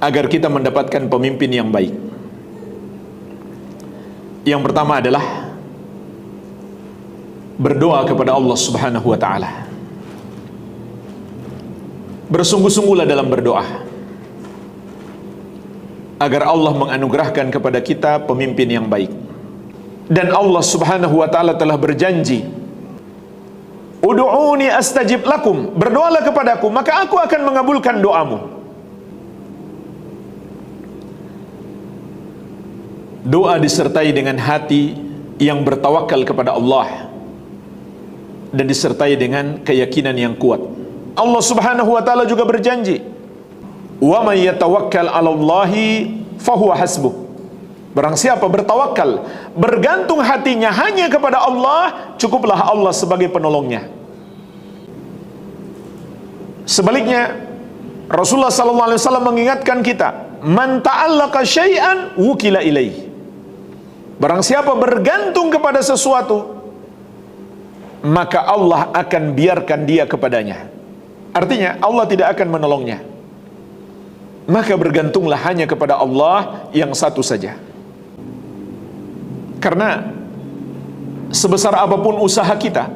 agar kita mendapatkan pemimpin yang baik. Yang pertama adalah berdoa kepada Allah Subhanahu wa ta'ala. Bersungguh-sungguhlah dalam berdoa agar Allah menganugerahkan kepada kita pemimpin yang baik. Dan Allah Subhanahu wa ta'ala telah berjanji, Ud'uni astajib lakum, berdoalah kepadaku maka aku akan mengabulkan doamu. Doa disertai dengan hati yang bertawakal kepada Allah dan disertai dengan keyakinan yang kuat. Allah Subhanahu wa ta'ala juga berjanji, wa may yatawakkal 'alallahi fahuwa hasbuh. Barang siapa bertawakal, bergantung hatinya hanya kepada Allah, cukuplah Allah sebagai penolongnya. Sebaliknya, Rasulullah sallallahu alaihi wasallam mengingatkan kita, man ta'allaqa syai'an wukila ilaih. Barang siapa bergantung kepada sesuatu, maka Allah akan biarkan dia kepadanya. Artinya Allah tidak akan menolongnya. Maka bergantunglah hanya kepada Allah yang satu saja. Karena sebesar apapun usaha kita,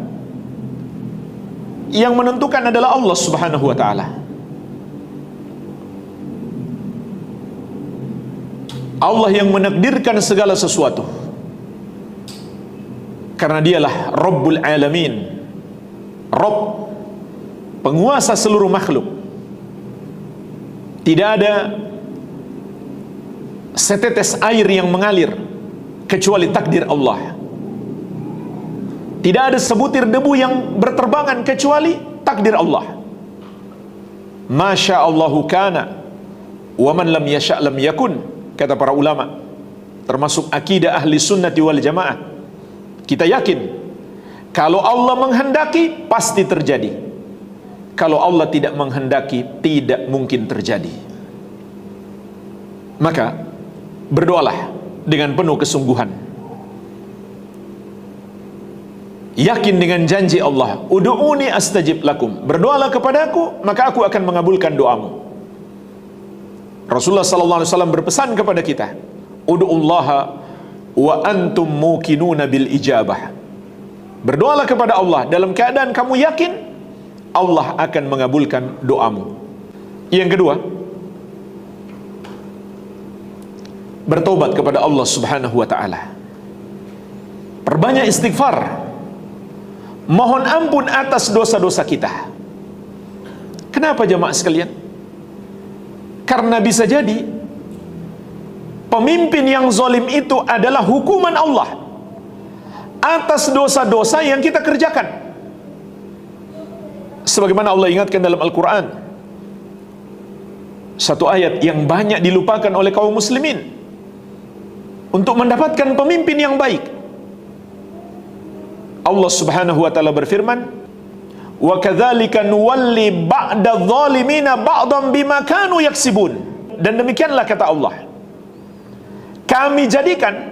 yang menentukan adalah Allah Subhanahu wa ta'ala. Allah yang menakdirkan segala sesuatu. Karena dialah Rabbul Alamin, Rabb, penguasa seluruh makhluk. Tidak ada setetes air yang mengalir kecuali takdir Allah. Tidak ada sebutir debu yang berterbangan kecuali takdir Allah. Masya Allahu kana wa man lam yasha' lam yakun, kata para ulama, termasuk akidah ahli sunnati wal jamaah. Kita yakin kalau Allah menghendaki pasti terjadi. Kalau Allah tidak menghendaki tidak mungkin terjadi. Maka berdoalah dengan penuh kesungguhan, yakin dengan janji Allah, Ud'uni astajib lakum, berdoalah kepadaku maka aku akan mengabulkan doamu. Rasulullah sallallahu alaihi wasallam berpesan kepada kita, Ud'ullaha wa antum muqinuna bil ijabah. Berdoalah kepada Allah dalam keadaan kamu yakin Allah akan mengabulkan doamu. Yang kedua, bertobat kepada Allah Subhanahu wa ta'ala. Perbanyak istighfar, mohon ampun atas dosa-dosa kita. Kenapa jemaah sekalian? Karena bisa jadi pemimpin yang zalim itu adalah hukuman Allah atas dosa-dosa yang kita kerjakan. Sebagaimana Allah ingatkan dalam Al-Quran, satu ayat yang banyak dilupakan oleh kaum muslimin untuk mendapatkan pemimpin yang baik. Allah Subhanahu wa ta'ala berfirman, wa kadzalika nuwalli ba'da dzalimina ba'dhan bima kanu yaksibun. Dan demikianlah kata Allah, kami jadikan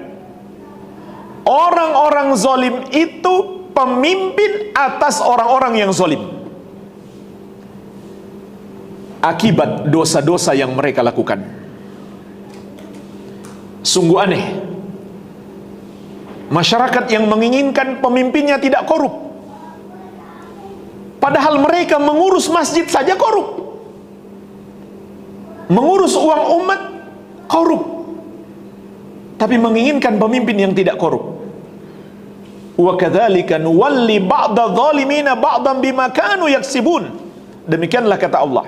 orang-orang zalim itu pemimpin atas orang-orang yang zalim akibat dosa-dosa yang mereka lakukan. Sungguh aneh, masyarakat yang menginginkan pemimpinnya tidak korup, padahal mereka mengurus masjid saja korup, mengurus uang umat korup, tapi menginginkan pemimpin yang tidak korup. Wa kadzalika nuwalli ba'da dzalimina ba'dhan bima kanu yaksibun. Demikianlah kata Allah,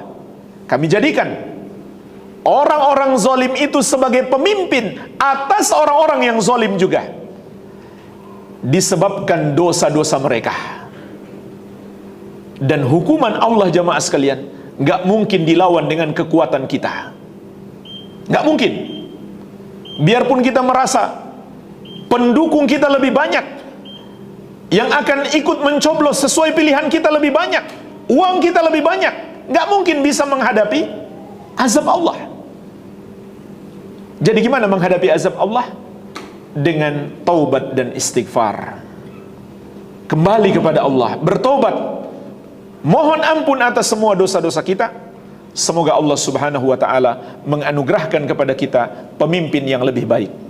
kami jadikan orang-orang zalim itu sebagai pemimpin atas orang-orang yang zalim juga, disebabkan dosa-dosa mereka. Dan hukuman Allah jamaah sekalian gak mungkin dilawan dengan kekuatan kita. Gak mungkin. Biarpun kita merasa pendukung kita lebih banyak, yang akan ikut mencoblos sesuai pilihan kita lebih banyak, uang kita lebih banyak, gak mungkin bisa menghadapi azab Allah. Jadi gimana menghadapi azab Allah? Dengan taubat dan istighfar. Kembali kepada Allah, bertobat, mohon ampun atas semua dosa-dosa kita, Semoga Allah Subhanahu wa taala menganugerahkan kepada kita pemimpin yang lebih baik.